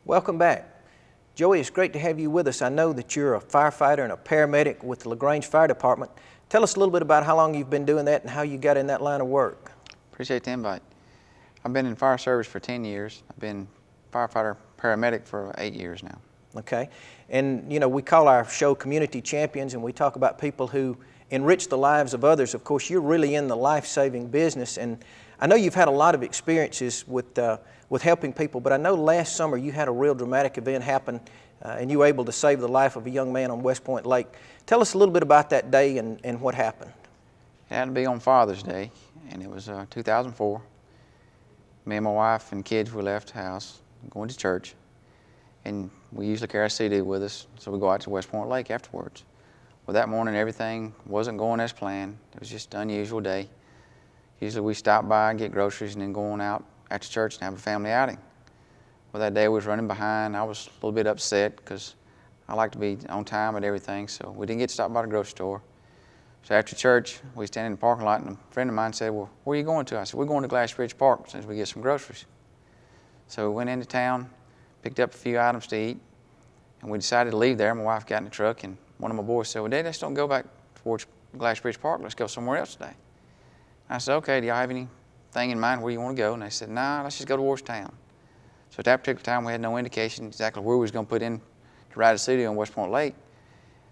Welcome back. Joey, it's great to have you with us. I know that you're a firefighter and a paramedic with the LaGrange Fire Department. Tell us a little bit about how long you've been doing that and how you got in that line of work. Appreciate the invite. I've been in fire service for 10 years. I've been firefighter paramedic for 8 years now. Okay. And, you know, we call our show Community Champions, and we talk about people who enrich the lives of others. Of course, you're really in the life-saving business, and I know you've had a lot of experiences with helping people, but I know last summer you had a real dramatic event happen, and you were able to save the life of a young man on West Point Lake. Tell us a little bit about that day and what happened. It had to be on Father's Day, and it was 2004. Me and my wife and kids, we left the house, going to church, and we usually carry a CD with us, so we go out to West Point Lake afterwards. Well, that morning everything wasn't going as planned. It was just an unusual day. Usually we stop by and get groceries and then go on out after church and have a family outing. Well, that day we was running behind. I was a little bit upset because I like to be on time at everything, so we didn't get to stop by the grocery store. So after church, we stand in the parking lot, and a friend of mine said, "Well, where are you going to?" I said, "We're going to Glass Bridge Park since we get some groceries." So we went into town, picked up a few items to eat, and we decided to leave there. My wife got in the truck, and one of my boys said, "Well, Dad, let's don't go back towards Glass Bridge Park. Let's go somewhere else today." I said, "Okay, do y'all have anything in mind where you want to go?" And they said, "Nah, let's just go towards town." So at that particular time, we had no indication exactly where we was going to put in to ride a city on West Point Lake.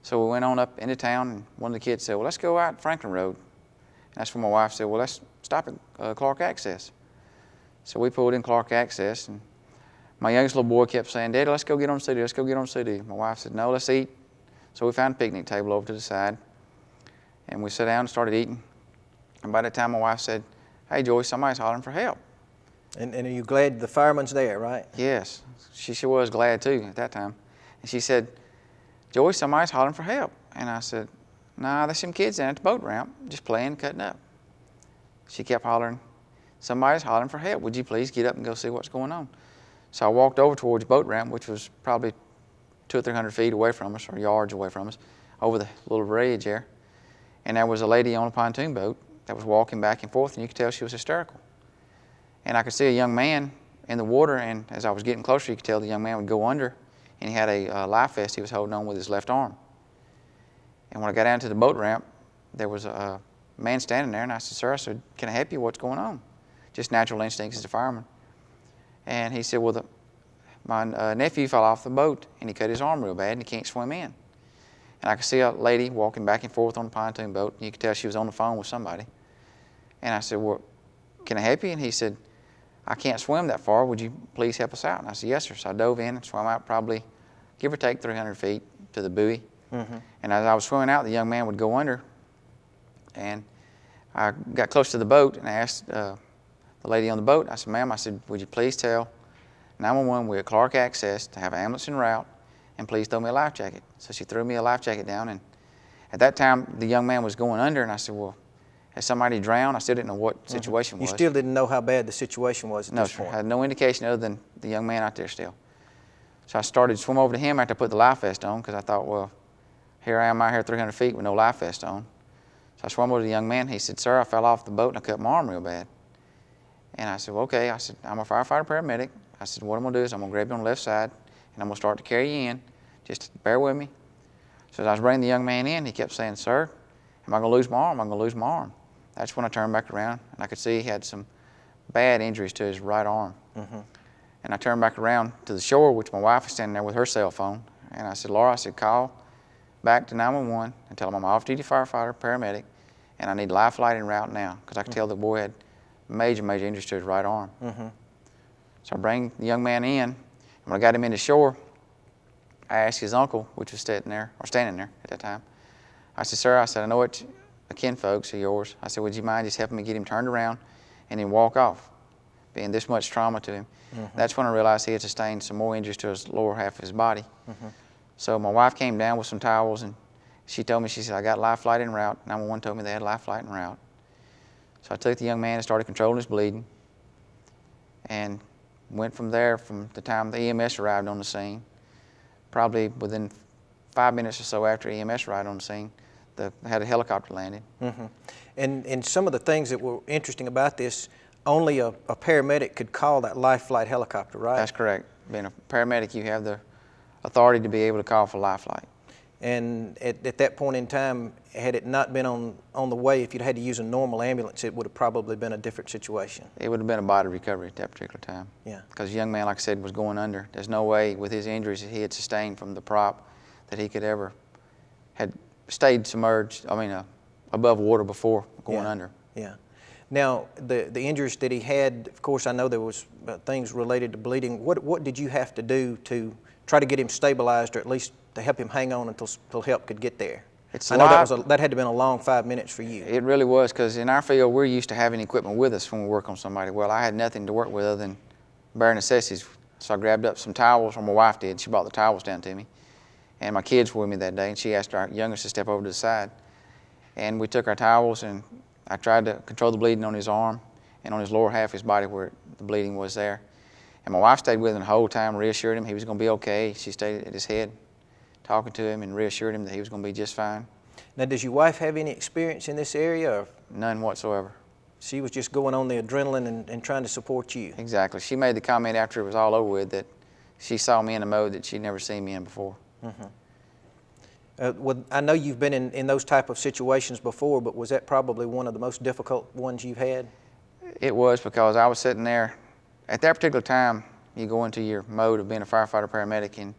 So we went on up into town, and one of the kids said, "Well, let's go out Franklin Road." And that's when my wife said, "Well, let's stop at Clark Access." So we pulled in Clark Access, and my youngest little boy kept saying, "Daddy, let's go get on the city, let's go get on the city." My wife said, "No, let's eat." So we found a picnic table over to the side, and we sat down and started eating. And by that time, my wife said, "Hey, Joey, somebody's hollering for help." And are you glad the fireman's there, right? Yes, she sure was glad too at that time. And she said, "Joey, somebody's hollering for help." And I said, "Nah, there's some kids down at the boat ramp just playing, cutting up." She kept hollering, "Somebody's hollering for help. Would you please get up and go see what's going on?" So I walked over towards the boat ramp, which was probably 200 or 300 feet away from us, or yards away from us, over the little bridge there. And there was a lady on a pontoon boat that was walking back and forth, and you could tell she was hysterical. And I could see a young man in the water, and as I was getting closer, you could tell the young man would go under, and he had a life vest he was holding on with his left arm. And when I got down to the boat ramp, there was a man standing there, and I said, "Sir," I said, "can I help you? What's going on?" Just natural instincts as a fireman. And he said, "Well, my nephew fell off the boat, and he cut his arm real bad, and he can't swim in." And I could see a lady walking back and forth on the pontoon boat, and you could tell she was on the phone with somebody. And I said, "Well, can I help you?" And he said, "I can't swim that far. Would you please help us out?" And I said, "Yes, sir." So I dove in and swam out probably, give or take, 300 feet to the buoy. Mm-hmm. And as I was swimming out, the young man would go under. And I got close to the boat, and I asked the lady on the boat, I said, "Ma'am," I said, "would you please tell 911 we're at Clark Access to have an ambulance en route, and please throw me a life jacket." So she threw me a life jacket down, and at that time, the young man was going under, and I said, "Well, has somebody drowned?" I still didn't know what the situation was. You still didn't know how bad the situation was at this point? No, sir. I had no indication other than the young man out there still. So I started to swim over to him after I put the life vest on, because I thought, well, here I am out here 300 feet with no life vest on. So I swam over to the young man. He said, "Sir, I fell off the boat and I cut my arm real bad." And I said, "Well, okay." I said, "I'm a firefighter paramedic." I said, "What I'm going to do is I'm going to grab you on the left side, and I'm going to start to carry you in. Just bear with me." So as I was bringing the young man in, he kept saying, "Sir, am I going to lose my arm? Am I going to lose my arm?" That's when I turned back around, and I could see he had some bad injuries to his right arm. Mm-hmm. And I turned back around to the shore, which my wife was standing there with her cell phone. And I said, "Laura," I said, "call back to 911 and tell them I'm an off-duty firefighter, paramedic, and I need life flight en route now," because I could tell the boy had major injuries to his right arm. Mm-hmm. So I bring the young man in, and when I got him into shore, I asked his uncle, which was standing there at that time. I said, "Sir," I said, "I know it's a kinfolks of yours." I said, "Would you mind just helping me get him turned around and then walk off, being this much trauma to him?" Mm-hmm. That's when I realized he had sustained some more injuries to his lower half of his body. Mm-hmm. So my wife came down with some towels, and she told me, she said, "I got life flight en route." 911 told me they had life flight en route. So I took the young man and started controlling his bleeding, and went from there from the time the EMS arrived on the scene. Probably within 5 minutes or so after EMS arrived on the scene, had a helicopter landed. Mm-hmm. And some of the things that were interesting about this, only a paramedic could call that life flight helicopter, right? That's correct. Being a paramedic, you have the authority to be able to call for life flight. And at that point in time, had it not been on the way, if you'd had to use a normal ambulance, it would have probably been a different situation. It would have been a body recovery at that particular time. Yeah. Because the young man, like I said, was going under. There's no way with his injuries that he had sustained from the prop that he could ever had stayed submerged, above water before going under. Yeah. Now, the injuries that he had, of course, I know there was things related to bleeding. What did you have to do to try to get him stabilized, or at least to help him hang on until help could get there? I know that had to have been a long 5 minutes for you. It really was, because in our field, we're used to having equipment with us when we work on somebody. Well, I had nothing to work with other than bare necessities. So I grabbed up some towels, or my wife did. She brought the towels down to me. And my kids were with me that day, and she asked our youngest to step over to the side. And we took our towels, and I tried to control the bleeding on his arm and on his lower half of his body where the bleeding was there. And my wife stayed with him the whole time, reassured him he was going to be okay. She stayed at his head, talking to him and reassured him that he was going to be just fine. Now, does your wife have any experience in this area? Or none whatsoever. She was just going on the adrenaline and trying to support you? Exactly. She made the comment after it was all over with that she saw me in a mode that she'd never seen me in before. Well, I know you've been in those type of situations before, but was that probably one of the most difficult ones you've had? It was, because I was sitting there. At that particular time, you go into your mode of being a firefighter paramedic, and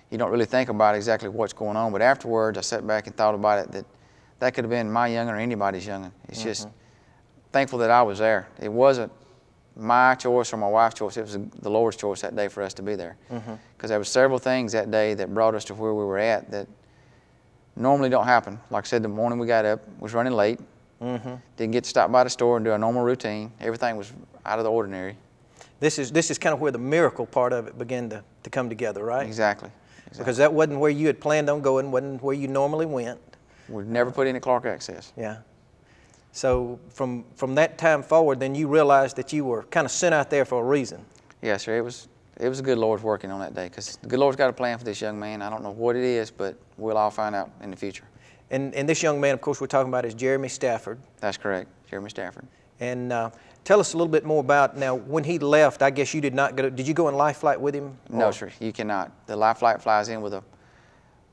you don't really think about exactly what's going on. But afterwards, I sat back and thought about it, that could have been my young'un or anybody's young'un. It's just thankful that I was there. It wasn't my choice or my wife's choice. It was the Lord's choice that day for us to be there. Because there were several things that day that brought us to where we were at that normally don't happen. Like I said, the morning we got up, was running late. Didn't get to stop by the store and do our normal routine. Everything was out of the ordinary. This is kind of where the miracle part of it began to come together, right? Exactly. Because that wasn't where you had planned on going, wasn't where you normally went. We'd never put in a Clark access. Yeah. So from that time forward, then you realized that you were kind of sent out there for a reason. Yes, sir. It was the good Lord's working on that day, because the good Lord's got a plan for this young man. I don't know what it is, but we'll all find out in the future. And this young man, of course, we're talking about is Jeremy Stafford. That's correct, Jeremy Stafford. And tell us a little bit more about, now, when he left, I guess you did not go, did you go in life flight with him? No, sir, you cannot. The life flight flies in with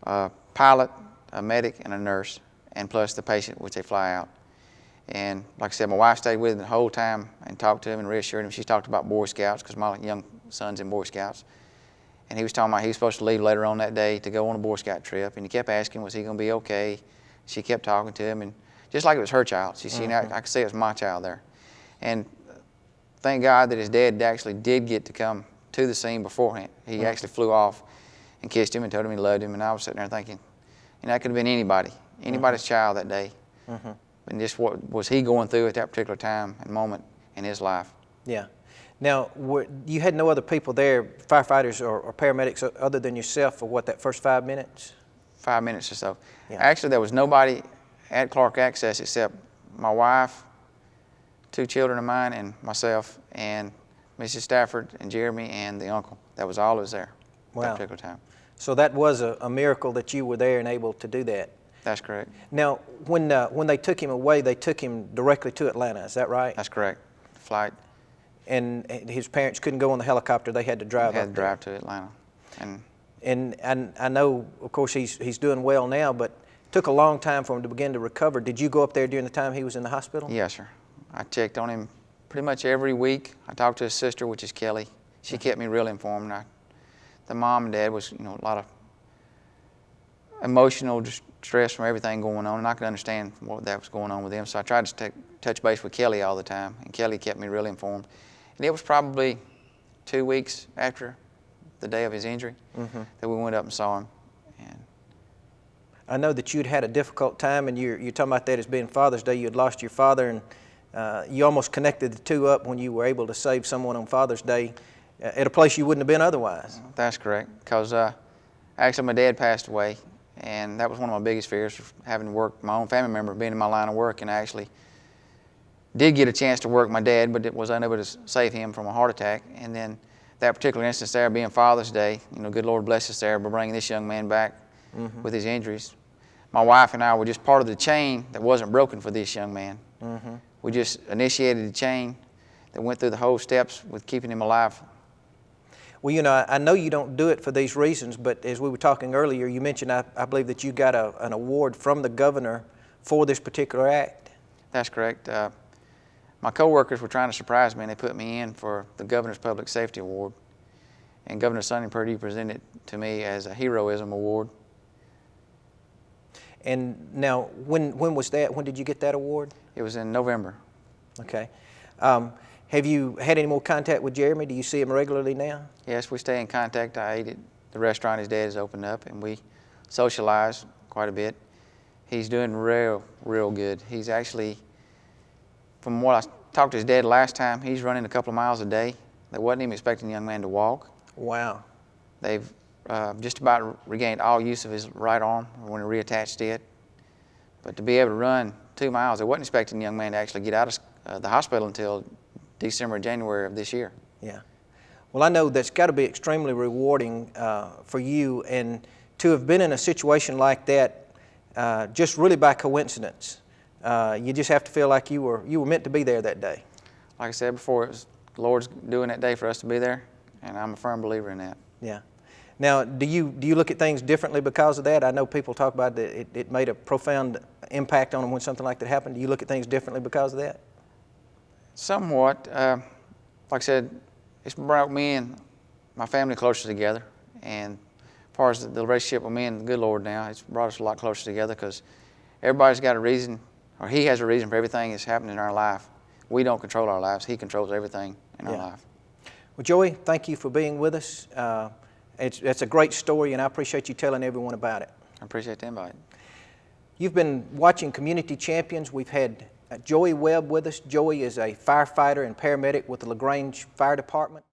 a pilot, a medic, and a nurse, and plus the patient, which they fly out. And like I said, my wife stayed with him the whole time and talked to him and reassured him. She talked about Boy Scouts, because my young son's in Boy Scouts. And he was talking about he was supposed to leave later on that day to go on a Boy Scout trip. And he kept asking, was he going to be okay? She kept talking to him, and just like it was her child. She said, I could say it was my child there. And thank God that his dad actually did get to come to the scene beforehand. He actually flew off and kissed him and told him he loved him. And I was sitting there thinking, that could have been anybody's child that day. And just what was he going through at that particular time and moment in his life. Yeah. Now, you had no other people there, firefighters or paramedics, other than yourself for what, that first 5 minutes? 5 minutes or so. Yeah. Actually, there was nobody at Clark Access except my wife, 2 children of mine, and myself, and Mrs. Stafford and Jeremy and the uncle. That was all that was there at that particular time. So that was a miracle that you were there and able to do that. That's correct. Now, when they took him away, they took him directly to Atlanta, is that right? That's correct. Flight. And his parents couldn't go on the helicopter, they had to drive up there. Had to drive to Atlanta. And I know, of course, he's doing well now, but it took a long time for him to begin to recover. Did you go up there during the time he was in the hospital? Yes, sir. I checked on him pretty much every week. I talked to his sister, which is Kelly. She kept me real informed. The mom and dad was, a lot of emotional stress from everything going on, and I could understand what that was going on with them. So I tried to touch base with Kelly all the time, and Kelly kept me really informed. And it was probably 2 weeks after the day of his injury that we went up and saw him. And I know that you'd had a difficult time, and you're talking about that as being Father's Day. You had lost your father, and you almost connected the two up when you were able to save someone on Father's Day at a place you wouldn't have been otherwise. That's correct, because actually my dad passed away, and that was one of my biggest fears, having to work, my own family member being in my line of work, and I actually did get a chance to work my dad, but was unable to save him from a heart attack. And then that particular instance there being Father's Day, good Lord bless us there by bringing this young man back with his injuries. My wife and I were just part of the chain that wasn't broken for this young man. We just initiated the chain that went through the whole steps with keeping him alive. Well, I know you don't do it for these reasons, but as we were talking earlier, you mentioned, I believe, that you got an award from the governor for this particular act. That's correct. My coworkers were trying to surprise me, and they put me in for the Governor's Public Safety Award. And Governor Sonny Perdue presented it to me as a Heroism Award. And now, when was that? When did you get that award? It was in November. Okay. Have you had any more contact with Jeremy? Do you see him regularly now? Yes, we stay in contact. I ate at the restaurant his dad has opened up, and we socialize quite a bit. He's doing real good. He's actually, from what I talked to his dad last time, he's running a couple of miles a day. They wasn't even expecting a young man to walk. Wow. They've just about regained all use of his right arm when he reattached it. But to be able to run 2 miles, they wasn't expecting a young man to actually get out of the hospital until December, January of this year. Yeah. Well, I know that's got to be extremely rewarding for you, and to have been in a situation like that just really by coincidence. You just have to feel like you were meant to be there that day. Like I said before, it was the Lord's doing that day for us to be there, and I'm a firm believer in that. Yeah. Now, do you look at things differently because of that? I know people talk about that it made a profound impact on them when something like that happened. Do you look at things differently because of that? Somewhat. Like I said, it's brought me and my family closer together. And as far as the relationship with me and the good Lord now, it's brought us a lot closer together because everybody's got a reason, or He has a reason for everything that's happening in our life. We don't control our lives. He controls everything in our life. Well, Joey, thank you for being with us. It's a great story, and I appreciate you telling everyone about it. I appreciate the invite. You've been watching Community Champions. We've had Joey Webb with us. Joey is a firefighter and paramedic with the LaGrange Fire Department.